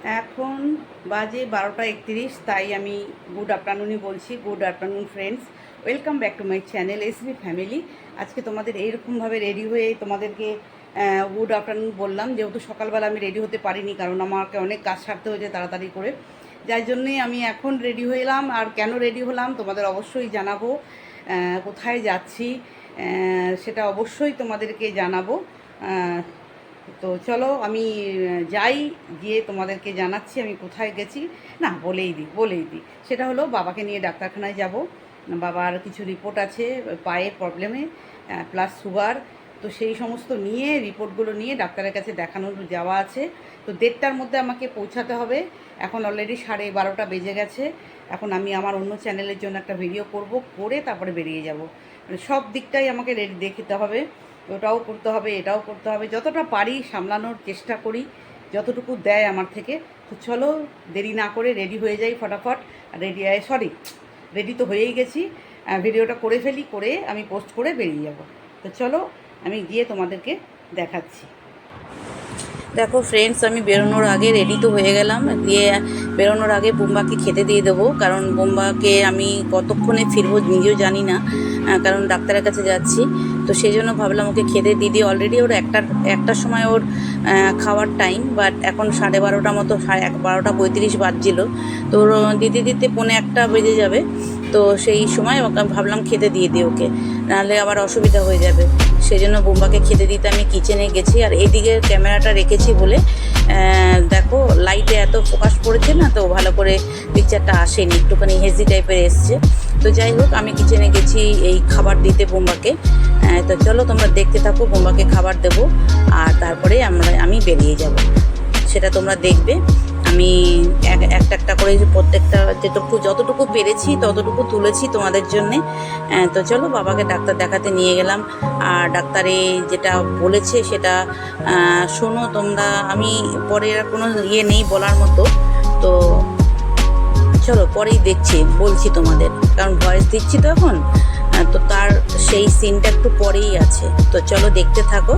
এখন বাজে 12টা 31, তাই আমি গুড আফটারনুনই বলছি। Good afternoon friends, welcome back to my channel SB family. আজকে তোমাদের এইরকমভাবে রেডি হয়ে তোমাদেরকে গুড আফটারনুন বললাম, যেহেতু সকালবেলা আমি রেডি হতে পারিনি, কারণ আমাকে অনেক কাজ সারতে হয়েছে তাড়াতাড়ি করে, যার জন্যই আমি এখন রেডি হয়ে এলাম। আর কেন রেডি হলাম তোমাদের অবশ্যই জানাবো। কোথায় যাচ্ছি সেটা অবশ্যই তোমাদেরকে জানাবো। তো চলো আমি যাই, গিয়ে তোমাদেরকে জানাচ্ছি আমি কোথায় গেছি। না, বলেই দিই সেটা হলো বাবাকে নিয়ে ডাক্তারখানায় যাব। বাবার কিছু রিপোর্ট আছে পায়ের প্রবলেমে, প্লাস সুগার। তো সেই সমস্ত নিয়ে রিপোর্টগুলো নিয়ে ডাক্তারের কাছে দেখানোর যাওয়া আছে। তো 1:30টার মধ্যে আমাকে পৌঁছাতে হবে। এখন অলরেডি 12:30 বেজে গেছে। এখন আমি আমার অন্য চ্যানেলের জন্য একটা ভিডিও করে তারপরে বেরিয়ে যাব। মানে সব দিকটাই আমাকে রেডি দেখতে হবে, ওটাও করতে হবে, এটাও করতে হবে, যতটা পারি সামলানোর চেষ্টা করি, যতটুকু দেয় আমার থেকে। তো চলো দেরি না করে রেডি হয়ে যাই ফটাফট। রেডি তো হয়েই গেছি। ভিডিওটা করে ফেলি, করে আমি পোস্ট করে বেরিয়ে যাব। তো চলো আমি গিয়ে তোমাদেরকে দেখাচ্ছি। দেখো ফ্রেন্ডস, আমি বেরোনোর আগে রেডি তো হয়ে গেলাম। দিয়ে বেরোনোর আগে বোম্বাকে খেতে দিয়ে দেবো, কারণ বোম্বাকে আমি কতক্ষণে ফিরবো নিজেও জানি না, কারণ ডাক্তারের কাছে যাচ্ছি। তো সেই জন্য ভাবলাম ওকে খেতে দিয়ে দিই। অলরেডি ওর একটার সময় ওর খাওয়ার টাইম, বাট এখন 12:30 মতো, 12:35 বাজছিল। তো ওর দিতে দিতে 1:45 বেজে যাবে। তো সেই সময় ওকে ভাবলাম খেতে দিয়ে দিই ওকে, নাহলে আবার অসুবিধা হয়ে যাবে। সেই জন্য বোম্বাকে খেতে দিতে আমি কিচেনে গেছি। আর এদিকে ক্যামেরাটা রেখেছি বলে দেখো লাইটে এত ফোকাস পড়েছে না, তো ভালো করে পিকচারটা আসেনি, একটুখানি হেজি টাইপের এসছে। তো যাই হোক, আমি কিচেনে গেছি এই খাবার দিতে বোম্বাকে। তো চলো তোমরা দেখতে থাকো, বোম্বাকে খাবার দেবো আর তারপরে আমি বেরিয়ে যাব, সেটা তোমরা দেখবে। আমি একটা একটা করে প্রত্যেকটা যতটুকু পেরেছি ততটুকু তুলেছি তোমাদের জন্যে। তো চলো বাবাকে ডাক্তার দেখাতে নিয়ে গেলাম। আর ডাক্তারে যেটা বলেছে সেটা শোনো তোমরা। আমি পরে আর কোনো নেই বলার মতো। তো চলো পরেই বলছি তোমাদের, কারণ ভয়েস দিচ্ছি তো এখন। তো তার সেই সিনটা একটু পরেই আছে। তো চলো দেখতে থাকো।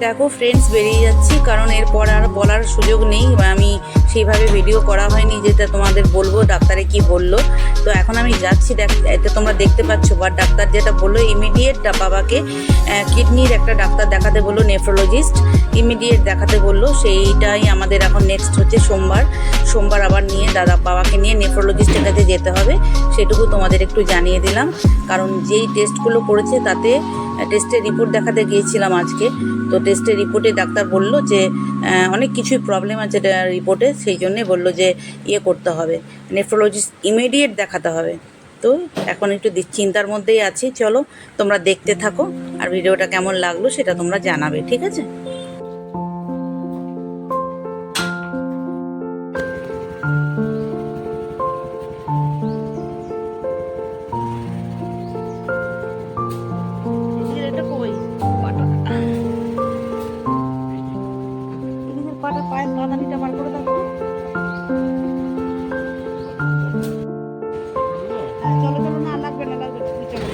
দেখো ফ্রেন্ডস, বেরিয়ে যাচ্ছি, কারণ এরপর আর বলার সুযোগ নেই। আমি সেইভাবে ভিডিও করা হয়নি যেটা তোমাদের বলবো ডাক্তারে কি বললো। তো এখন আমি যাচ্ছি, এতে তোমরা দেখতে পাচ্ছ। বা ডাক্তার যেটা বললো, ইমিডিয়েট বাবাকে কিডনির একটা ডাক্তার দেখাতে বললো, নেফ্রোলজিস্ট ইমিডিয়েট দেখাতে বললো। সেইটাই আমাদের এখন নেক্সট হচ্ছে সোমবার আবার নিয়ে বাবাকে নিয়ে নেফ্রোলজিস্টের কাছে যেতে হবে। সেটুকু তোমাদের একটু জানিয়ে দিলাম, কারণ যেই টেস্টগুলো করেছে তাতে টেস্টের রিপোর্ট দেখাতে গিয়েছিলাম আজকে। তো টেস্টের রিপোর্টে ডাক্তার বলল যে অনেক কিছুই প্রবলেম আছে রিপোর্টে, সেই জন্যে বললো যে করতে হবে, নেফ্রোলজিস্ট ইমিডিয়েট দেখাতে হবে। তো এখন একটু চিন্তার মধ্যেই আছি। চলো তোমরা দেখতে থাকো, আর ভিডিওটা কেমন লাগলো সেটা তোমরা জানাবে, ঠিক আছে? পায়ের পাদানিটা বার করে দেখো। চলো চলো, না লাগবে না, তুমি চলো।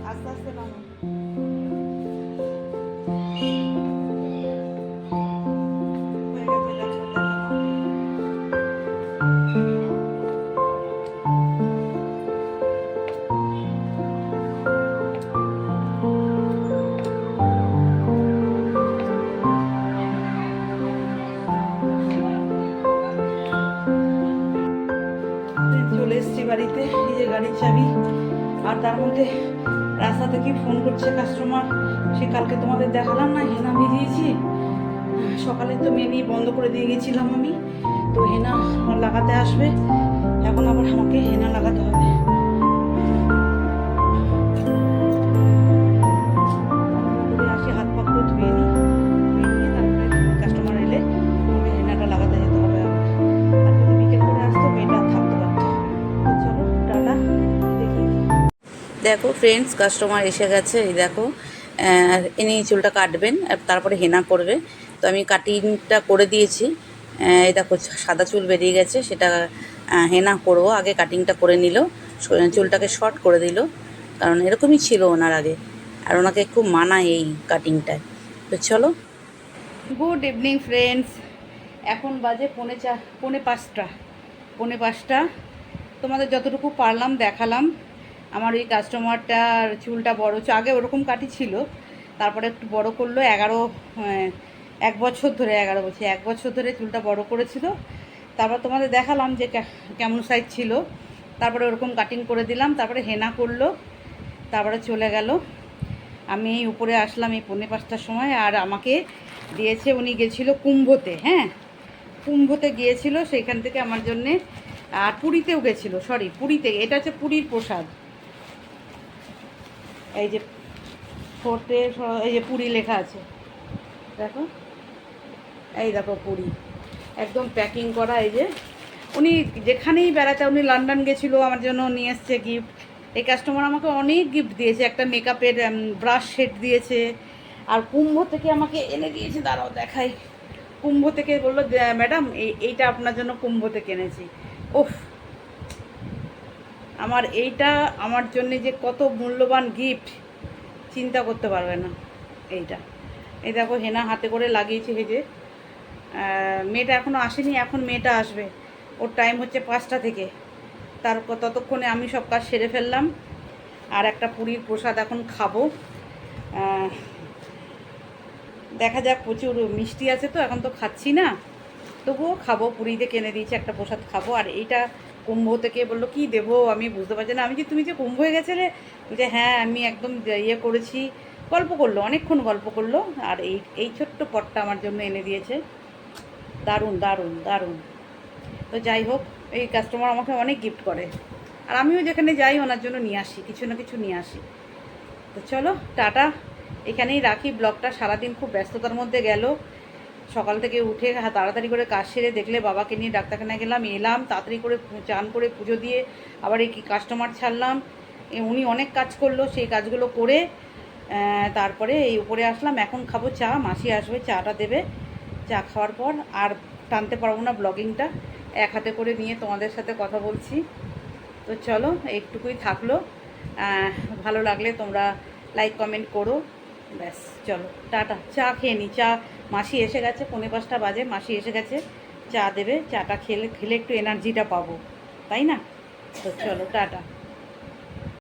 আস্তে আস্তে নামো। হয়ে গেছে, ডাক্তার দেখানো। চলে এসেছি বাড়িতে, এই যে গাড়ির চাবি। আর তার মধ্যে রাস্তা থেকে ফোন করছে কাস্টমার। সে কালকে তোমাদের দেখালাম না, হেনা ভিজিয়েছি সকালে, তো মেনি বন্ধ করে দিয়ে গেছিলাম আমি। তো হেনা লাগাতে আসবে, এখন আবার আমাকে হেনা লাগাতে হবে। আসি, হাত পা করে ধুয়ে নিই, তারপরে কাস্টমার এলে আমাকে হেনাটা লাগাতে যেতে হবে। আর যদি বিকেল করে আসতো মেয়েটা থাকতে পারতো। তো চলো টাটা, দেখি। দেখো ফ্রেন্ডস, কাস্টমার এসে গেছে। এই দেখো, ইনি চুলটা কাটবেন, তারপরে হেনা করবে। তো আমি কাটিংটা করে দিয়েছি। এই দেখো সাদা চুল বেরিয়ে গেছে, সেটা হেনা করব। আগে কাটিংটা করে নিল, চুলটাকে শর্ট করে দিল, কারণ এরকমই ছিল ওনার আগে, আর ওনাকে খুব মানায় এই কাটিংটায়। তো চলো, গুড ইভিনিং ফ্রেন্ডস। এখন বাজে পৌনে পাঁচটা। তোমাদের যতটুকু পারলাম দেখালাম। আমার ওই কাস্টমারটার চুলটা বড়, আগে ওরকম কাটি ছিল, তারপরে একটু বড় করলো। 1 বছর ধরে 1 বছর ধরে চুলটা বড় করেছিল। তারপর তোমাদের দেখালাম যে কেমন সাইজ ছিল, তারপরে ওরকম কাটিং করে দিলাম, তারপরে হেনা করলো, তারপরে চলে গেল। আমি এই উপরে আসলাম এই 4:45টার সময়। আর আমাকে দিয়েছে, উনি গেছিলো কুম্ভতে, হ্যাঁ কুম্ভতে গিয়েছিল, সেইখান থেকে আমার জন্যে। আর পুরীতেও গেছিলো, পুরীতে, এটা হচ্ছে পুরীর প্রসাদ। এই যে ফোর্টে, এই যে পুরী লেখা আছে, দেখো, এই দেখো পুরী, একদম প্যাকিং করা। এই যে উনি যেখানেই বেড়াতে, উনি লন্ডন গেছিলো, আমার জন্য নিয়ে এসছে গিফট। এই কাস্টমার আমাকে অনেক গিফট দিয়েছে, একটা মেকআপের ব্রাশ সেট দিয়েছে। আর কুম্ভ থেকে আমাকে এনে দিয়েছে, দাঁড়াও দেখাই। কুম্ভ থেকে বললো, ম্যাডাম এইটা আপনার জন্য কুম্ভ থেকে এনেছি। ওফ, আমার এইটা আমার জন্যে যে কত মূল্যবান গিফট চিন্তা করতে পারবে না। এইটা, এই দেখো হেনা হাতে করে লাগিয়েছি। হেজে মেয়েটা এখনও আসেনি, এখন মেয়েটা আসবে। ওর টাইম হচ্ছে 5টা থেকে। ততক্ষণে আমি সব কাজ সেরে ফেললাম। আর একটা পুরীর প্রসাদ এখন খাবো। দেখা যাক, প্রচুর মিষ্টি আছে তো, এখন তো খাচ্ছি না, তবুও খাবো। পুরীতে কিনে দিয়েছি একটা প্রসাদ, খাবো। আর এইটা কুম্ভ থেকে বললো কি দেবো, আমি বুঝতে পারছি না। আমি যে তুমি যে কুম্ভ হয়ে গেছিলে, যে হ্যাঁ আমি একদম করেছি। গল্প করলো, অনেকক্ষণ গল্প করলো। আর এই ছোট্ট পটটা আমার জন্য এনে দিয়েছে, দারুণ দারুণ দারুণ। তো যাই হোক, এই কাস্টমার আমাকে অনেক গিফট করে, আর আমিও যেখানে যাই ওনার জন্য নিয়ে আসি, কিছু না কিছু নিয়ে আসি। তো চলো টাটা, এখানেই রাখি ব্লগটা। সারাদিন খুব ব্যস্ততার মধ্যে গেল। সকাল থেকে উঠে তাড়াতাড়ি করে কাজ সেরে, দেখলে বাবাকে নিয়ে ডাক্তারখানায় গেলাম, এলাম তাড়াতাড়ি করে চান করে পুজো দিয়ে আবার এই কাস্টমার ছাড়লাম। উনি অনেক কাজ করলো, সেই কাজগুলো করে তারপরে এই উপরে আসলাম। এখন খাবো চা, মাসি আসবে, চাটা দেবে। চা খাওয়ার পর আর টানতে পারবো না ব্লগিংটা, এক হাতে করে নিয়ে তোমাদের সাথে কথা বলছি। তো চলো একটুকুই থাকলো, ভালো লাগলে তোমরা লাইক কমেন্ট করো। ব্যাস চলো টাটা, চা খেয়ে নিই। চা, মাসি এসে গেছে, 4:45 বাজে, মাসি এসে গেছে, চা দেবে। চাটা খেলে খেলে একটু এনার্জিটা পাবো, তাই না? তো চলো টাটা।